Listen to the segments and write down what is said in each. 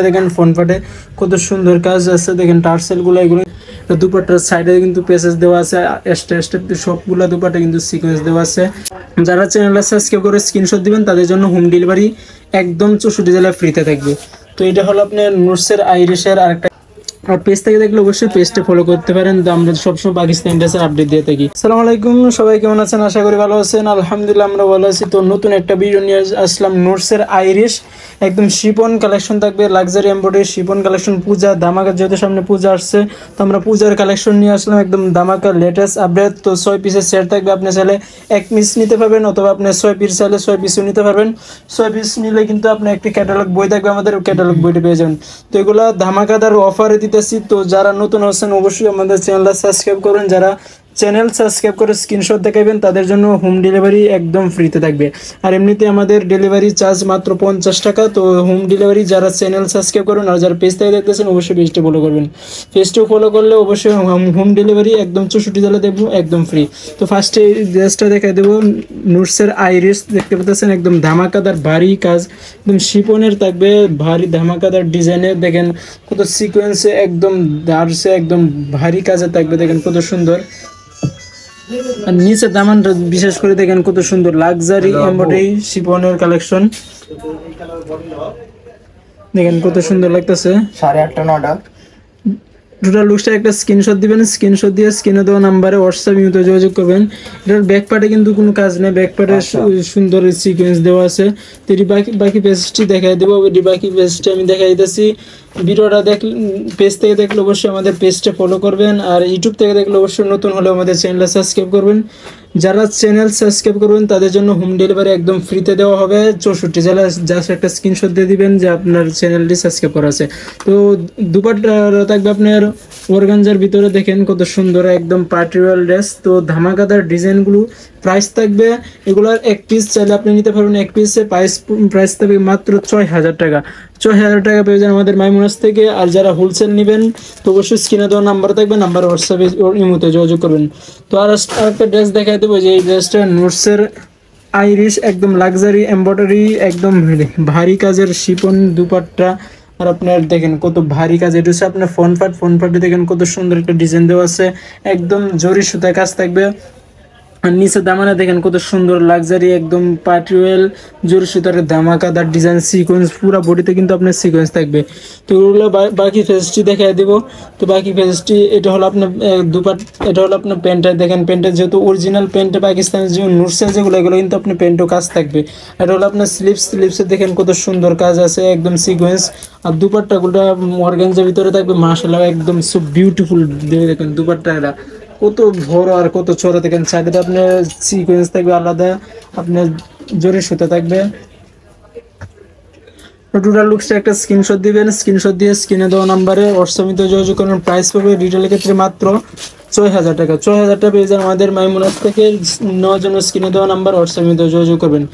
দেখেন ফোন পাটে কত সুন্দর কাজ আছে, দেখেন টার্সেল গুলো এগুলো দুপাট্টার সাইডে কিন্তু পেসেজ দেওয়া আছে, স্টেপ সবগুলো দুপাটে কিন্তু সিকোয়েন্স দেওয়া আছে। যারা চ্যানেলটা সাবস্ক্রাইব করে স্ক্রিনশট দিবেন তাদের জন্য হোম ডেলিভারি একদম 64 জেলায় ফ্রিতে থাকবে। তো এটা হলো আপনার নুটসের আইরিশের আরেকটা, আর পেজ থেকে দেখলে অবশ্যই পেজটা ফলো করতে পারেন। তো আমরা সবসময় পাকিস্তান ড্রেসের আপডেট দিয়ে থাকি। আসসালামু আলাইকুম, সবাই কেমন আছেন? আশা করি ভালো আছেন। আলহামদুলিল্লাহ আমরা ভালো আছি। তো নতুন একটা ভিডিও নিয়ে আসলাম নুটসের আইরিশ, একদম শিপন কালেকশন থাকবে, লাক্সারি এমব্রয়ডারি শিপন কালেকশন। পূজা ধামাকা, যেহেতু সামনে পূজা আসছে তো আমরা পূজার কালেকশন নিয়ে আসলাম, একদম ধামাকা লেটেস্ট আপডেট। তো 6 পিসের সেট থাকবে, আপনি চাইলে 1 পিস নিতে পারবেন অথবা আপনি 6 পিস চাইলে 6 পিসও নিতে পারবেন। 6 পিস নিলে কিন্তু আপনি একটি ক্যাটালগ বই থাকবে, আমাদের ক্যাটালগ বইটা পেয়ে যাবেন। তো এগুলো ধামাকাদার অফারে দিতেছি। তো যারা নতুন হচ্ছেন অবশ্যই আমাদের চ্যানেলটা সাবস্ক্রাইব করুন। যারা চ্যানেল সাবস্ক্রাইব করে স্ক্রিনশট দেখাবেন তাদের জন্য হোম ডেলিভারি একদম ফ্রিতে থাকবে। আর এমনিতে আমাদের ডেলিভারি চার্জ মাত্র 50 টাকা। তো হোম ডেলিভারি যারা চ্যানেল সাবস্ক্রাইব করুন, আর যারা পেজ থেকে দেখতেছেন অবশ্যই পেজটা ফলো করবেন। পেজটাও ফলো করলে অবশ্যই হোম ডেলিভারি একদম 64 জেলা দেবো একদম ফ্রি। তো ফার্স্টে ড্রেসটা দেখাই দেবো, নুটসের আইরিশ দেখতে পাচ্ছেন, একদম ধামাকাদার ভারী কাজ, একদম শিপনের থাকবে, ভারী ধামাকাদার ডিজাইনের। দেখেন কত সিকোয়েন্সে একদম দারসে একদম ভারী কাজে থাকবে, দেখেন কত সুন্দর। আর নিচে দামানটা বিশেষ করে দেখেন কত সুন্দর লাক্সারি এমব্রয়ডারি শিফনের কালেকশন, দেখেন কত সুন্দর লাগতেছে। 8:30 9টা টোটাল লুকসটা একটা স্ক্রিনশট দিবেন, স্ক্রিনশট দিয়ে স্ক্রিনে দেওয়া নাম্বারে হোয়াটসঅ্যাপ ইউতে যোগাযোগ করবেন। এটার ব্যাক পার্টে কিন্তু কোনো কাজ নেই, ব্যাক পার্টে সুন্দর সিকোয়েন্স দেওয়া আছে। তো এটি বাকি পেজটি দেখাই দেবো, এটি বাকি পেজটি আমি দেখাই দিতেছি। ভিডিওটা পেজ থেকে দেখলে অবশ্যই আমাদের পেজটা ফলো করবেন, আর ইউটিউব থেকে দেখলে অবশ্যই নতুন হলে আমাদের চ্যানেলটা সাবস্ক্রাইব করবেন। যারা চ্যানেল সাবস্ক্রাইব করবেন তাদের জন্য হোম ডেলিভারি একদম ফ্রিতে দেওয়া হবে 64 জেলা। জাস্ট একটা স্ক্রিনশট দিয়ে দিবেন যে আপনার চ্যানেলটি সাবস্ক্রাইব করা আছে। তো দুপাট্টা থাকবে আপনার অর্গানজার ভিতরে, দেখেন কত সুন্দর একদম পার্টিওয়াল ড্রেস। তো ধামাকাদার ডিজাইনগুলো প্রাইস থাকবে, এগুলোর 1 পিস চাইলে আপনি নিতে পারবেন, 1 পিসে প্রাইস থাকবে মাত্র 6000 টাকা। 6000 টাকা পেয়ে যান আমাদের মাইমুনাস থেকে। আর যারা হোলসেল নেবেন তো অবশ্যই স্ক্রিনে দেওয়া নাম্বার থাকবে, নাম্বার হোয়াটসঅ্যাপে ইমোতে যোগাযোগ করবেন। তো আর একটা ড্রেস দেখাই দেবো, যে এই ড্রেসটা নুটসের আইরিশ, একদম লাক্সারি এমব্রয়ডারি, একদম ভারী কাজের শিপন দুপাট্টা। আর আপনার দেখেন কত ভারী কাজ, এটা হচ্ছে আপনার ফ্রন্ট পার্টে দেখেন কত সুন্দর একটা ডিজাইন দেওয়া আছে, একদম জরি সুতায় কাজ থাকবে। আর নিচে দামানে দেখেন কত সুন্দর লাক্সারি একদম পার্টিওয়েল জোর সুতার ধামাকাদার ডিজাইন সিকোয়েন্স, পুরো বডিতে কিন্তু আপনার সিকোয়েন্স থাকবে। তো ওগুলো বাকি ফেসটি দেখাই দেবো। তো বাকি ফেসটি এটা হলো আপনার এটা হলো আপনার প্যান্টটা, দেখেন প্যান্টের যেহেতু অরিজিনাল প্যান্টে পাকিস্তানের যে নুটসের যেগুলো এগুলো কিন্তু আপনার প্যান্টও কাজ থাকবে। এটা হলো আপনার স্লিপসে দেখেন কত সুন্দর কাজ আছে, একদম সিকোয়েন্স। আর দুপাট্টাগুলো অর্গানজার ভিতরে থাকবে, মাশাআল্লাহ একদম সো বিউটিফুল। দেখেন দুপাট্টাটা কত বড় আর কত ছোট, দেখেন সাইডে আপনার সিকোয়েন্স থাকবে আলাদা, আপনার জরি সুতা থাকবে। টোটাল লুকসটা একটা স্ক্রিনশট দিবেন, স্ক্রিনশট দিয়ে স্ক্রিনে দেওয়া নাম্বারে হোয়াটসঅ্যাপে যোগাযোগ করবেন। প্রাইস পাবে রিটেলের ক্ষেত্রে মাত্র 6000 টাকা। 6000 টাকা পেয়ে যান আমাদের মাইমুনাস থেকে। নেওয়ার জন্য স্ক্রিনে দেওয়া নাম্বার হোয়াটসঅ্যাপে যোগাযোগ করবেন।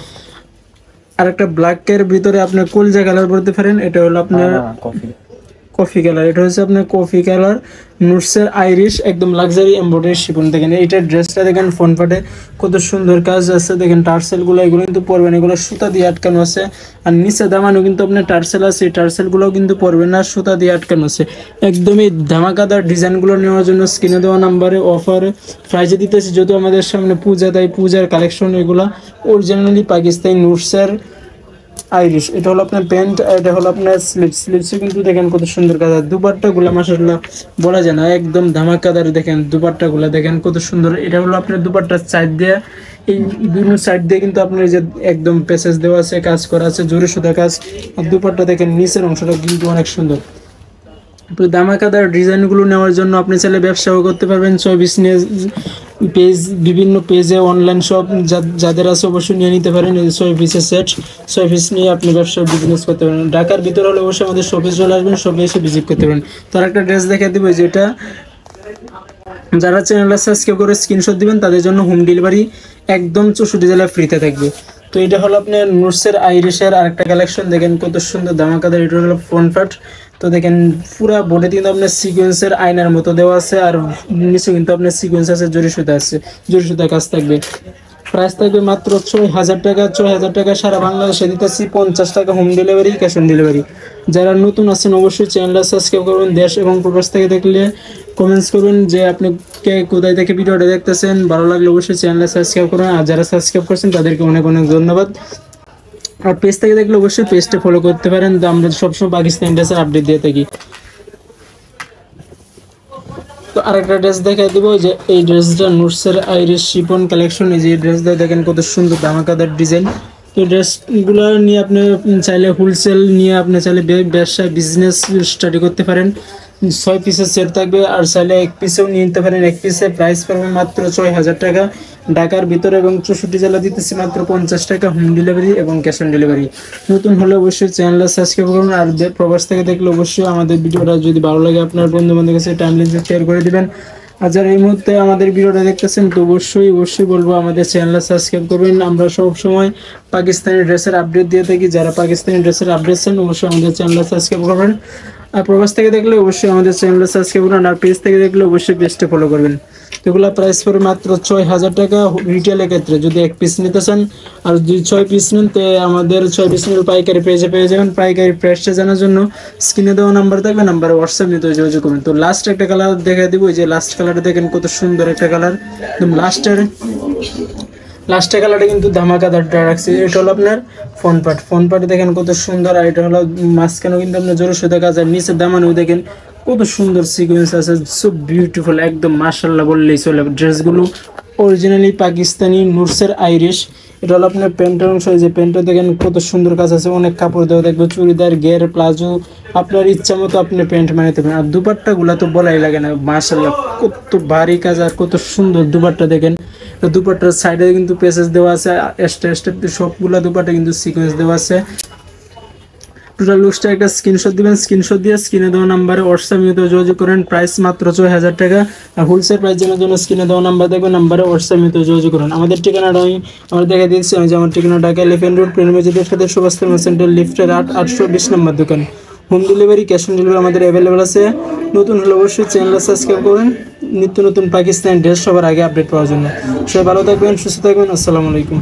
আর একটা ব্ল্যাকের ভিতরে আপনার কলজা কালার বলতে পারেন, এটা হলো আপনার কফি কালার, এটা হচ্ছে আপনার কফি কালার নুটসের আইরিশ, একদম লাক্সারি এমব্রয়ডারি শিফন। দেখেন এইটার ড্রেসটা দেখেন ফ্রন্ট পার্টে কত সুন্দর কাজ আছে, দেখেন টার্সেলগুলো এগুলো কিন্তু পরবেন, এগুলো সুতা দিয়ে আটকানো আছে। আর নিচে দামানো কিন্তু আপনার টার্সেল আছে, এই টার্সেলগুলোও কিন্তু পরবেন না, সুতা দিয়ে আটকানো আছে। একদমই ধামাকাদার ডিজাইনগুলো নেওয়ার জন্য স্ক্রিনে দেওয়া নাম্বারে অফারে প্রাইজে দিতেছি। যেহেতু আমাদের সামনে পূজা, তাই পূজার কালেকশন এগুলো অরিজিনালি পাকিস্তানি নুটসের আইরিশ। এটা হলো আপনার প্যান্ট, এটা হলো আপনার স্লিপসে কিন্তু দেখেন কত সুন্দর কাজ। দুপাট্টাগুলো মাশাআল্লাহ বলা যায় না, একদম ধামাকাদার। দেখেন দুপাট্টাগুলো দেখেন কত সুন্দর। এটা হলো আপনার দুপাট্টার সাইড দিয়ে, এই দুটো সাইড দিয়ে কিন্তু আপনার যে একদম প্যাসেজ দেওয়া আছে, কাজ করা আছে, জোরে সুতা কাজ। আর দুপাট্টা দেখেন নিচের অংশটা কিন্তু অনেক সুন্দর। ধামাকাদার ডিজাইনগুলো নেওয়ার জন্য আপনি চাইলে ব্যবসাও করতে পারবেন। পেজ বিভিন্ন পেজে অনলাইন শপ যাদের আছে অবশ্যই নিয়ে নিতে পারেন। এই 6 পিসের সেট, 6 পিস নিয়ে আপনি ব্যবসা বিজনেস করতে পারেন। ঢাকার ভিতরে হলে অবশ্যই আমাদের শপে চলে আসবেন, শপে এসে ভিজিট করতে পারেন। তার একটা ড্রেস দেখাই দেবো, যেটা যারা চ্যানেলটা সাবস্ক্রাইব করে স্ক্রিনশট দিবেন তাদের জন্য হোম ডেলিভারি একদম 64 জেলায় ফ্রিতে থাকবে। তো এটা হলো আপনার নুটসের আইরিশের আরেকটা কালেকশন, দেখেন কত সুন্দর ধামাকাদার। এটা হলো ফ্রন্ট পার্ট, তো দেখেন পুরা বডিতে কিন্তু আপনার সিকোয়েন্সের আয়নার মতো দেওয়া আছে, আর নিচে কিন্তু আপনার সিকোয়েন্স আছে, জরি সুতা আছে, জরি সুতা কাজ থাকবে। প্রাইস থাকবে মাত্র 6,000 টাকা। 6,000 টাকা সারা বাংলাদেশে দিতেছি, 50 টাকা home delivery, cash on delivery. যারা নতুন আছেন অবশ্যই চ্যানেলটা সাবস্ক্রাইব করবেন। দেশ এবং প্রবাস থেকে দেখলে কমেন্টস করুন যে আপনি কে কোথায় থেকে ভিডিওটা দেখতেছেন। ভালো লাগলে অবশ্যই চ্যানেলটা সাবস্ক্রাইব করুন, আর যারা সাবস্ক্রাইব করছেন তাদেরকে অনেক অনেক ধন্যবাদ। আর পেজ থেকে দেখলে অবশ্যই পেজটা ফলো করতে পারেন, তো আমরা সবসময় পাকিস্তানি ড্রেসের আপডেট দিয়ে থাকি। তো আরেকটা ড্রেস দেখাই দিব, যে এই ড্রেসটা নুটসের আইরিশ শিফন কালেকশন। এই যে ড্রেসটা দেখেন কত সুন্দর ধামাকাদার ডিজাইন। তো ড্রেসগুলো নিয়ে আপনি চাইলে হোলসেল নিয়ে আপনি চাইলে ব্যবসা বিজনেস স্টাডি করতে পারেন। 6 পিসের সেট থাকবে, আর চাইলে 1 পিসেও নিয়ে নিতে পারেন। 1 পিসে প্রাইস পড়বে মাত্র 6,000 টাকা। ঢাকার ভিতরে এবং 64 জেলা দিতেছি মাত্র 50 টাকা হোম ডেলিভারি এবং ক্যাশ অন ডেলিভারি। নতুন হলে অবশ্যই চ্যানেলটা সাবস্ক্রাইব করুন, আর প্রবাস থেকে দেখলে অবশ্যই আমাদের ভিডিওটা যদি ভালো লাগে আপনার বন্ধু বান্ধবের কাছে টাইমলাইনে শেয়ার করে দিবেন। আর যারা এই মুহূর্তে আমাদের ভিডিওটা দেখতেছেন তো অবশ্যই বলবো আমাদের চ্যানেলটা সাবস্ক্রাইব করবেন। আমরা সব সময় পাকিস্তানি ড্রেসের আপডেট দিয়ে থাকি, যারা পাকিস্তানি ড্রেসের আপডেট চান অবশ্যই আমাদের চ্যানেলটা সাবস্ক্রাইব করবেন। আর প্রবাস থেকে দেখলে অবশ্যই আমাদের চ্যানেলটা সাবস্ক্রাইব করুন, আর পেজ থেকে দেখলে অবশ্যই পেজটা ফলো করবেন। এগুলো প্রাইস পড়ে মাত্র 6,000 টাকা রিটেলের ক্ষেত্রে। যদি 1 পিস নিতে চান আর যদি 6 পিস নেন তো আমাদের 6 পিস নিলে পাইকারি পেজে পেয়ে যাবেন। পাইকারি প্রাইসটা জানার জন্য স্ক্রিনে দেওয়া নাম্বার থাকবে, নাম্বারে হোয়াটসঅ্যাপ নিতে যোগাযোগ করবেন। তো লাস্ট একটা কালার দেখা দিব, যে লাস্ট কালারটা দেখেন কত সুন্দর একটা কালার। একদম লাস্টের কালারটা কিন্তু ধামাকাদারটা রাখছে। এটা হলো আপনার ফ্রন্ট পার্ট দেখেন কত সুন্দর, আর এটা হলো মাঝখানেও কিন্তু আপনার জোরে সুতা কাজ, আর নিচের দামানেও দেখেন কত সুন্দর সিকোয়েন্স আছে। সো বিউটিফুল, একদম মাশাআল্লাহ বললেই চলে। ড্রেসগুলো অরিজিনালি পাকিস্তানি নুটসের আইরিশ। এটা হলো আপনার প্যান্টের অংশ। যে প্যান্টটা দেখেন কত সুন্দর কাজ আছে, অনেক কাপড় দেওয়া দেখবে, চুড়িদার, গের, প্লাজো, আপনার ইচ্ছা মতো আপনি প্যান্ট বানাতে পারেন। আর দুপাট্টাগুলো তো বলাই লাগে না, মাশাআল্লাহ কত ভারী কাজ আর কত সুন্দর দুপাট্টা দেখেন। দুপাট্টার সাইডে কিন্তু পেসেস দেওয়া আছে, এক্সট্রা সবগুলা দুপাট্টা কিন্তু সিকোয়েন্স দেওয়া আছে। টোটাল লুকসটা একটা স্ক্রিনশট দিবেন, স্ক্রিনশট দিয়ে স্ক্রিনে দেওয়া নাম্বারে হোয়াটসঅ্যাপ নিতে যোগাযোগ করেন। প্রাইস মাত্র 6,000 টাকা। আর হোলসেল প্রাইস জানার জন্য স্ক্রিনে দেওয়া নাম্বার দেখবেন, নাম্বারে হোয়াটসঅ্যাপ নিতে যোগাযোগ করেন। আমাদের ঠিকানাটা আমরা দেখা দিচ্ছি, যে আমার ঠিকানা ঢাকা এলিফ্যান্ট রোড প্রেম মসজিদের সাথে সুভাষ সেন্টার লিফটের 820 নম্বর দোকান। Home delivery, cash on delivery আমাদের অ্যাভেলেবেল আছে। নতুন হলে অবশ্যই চ্যানেলটা সাবস্ক্রাইব করেন নিত্য নতুন পাকিস্তানি ড্রেস সবার আগে আপডেট পাওয়ার জন্য। সবাই ভালো থাকবেন, সুস্থ থাকবেন। আসসালামু আলাইকুম।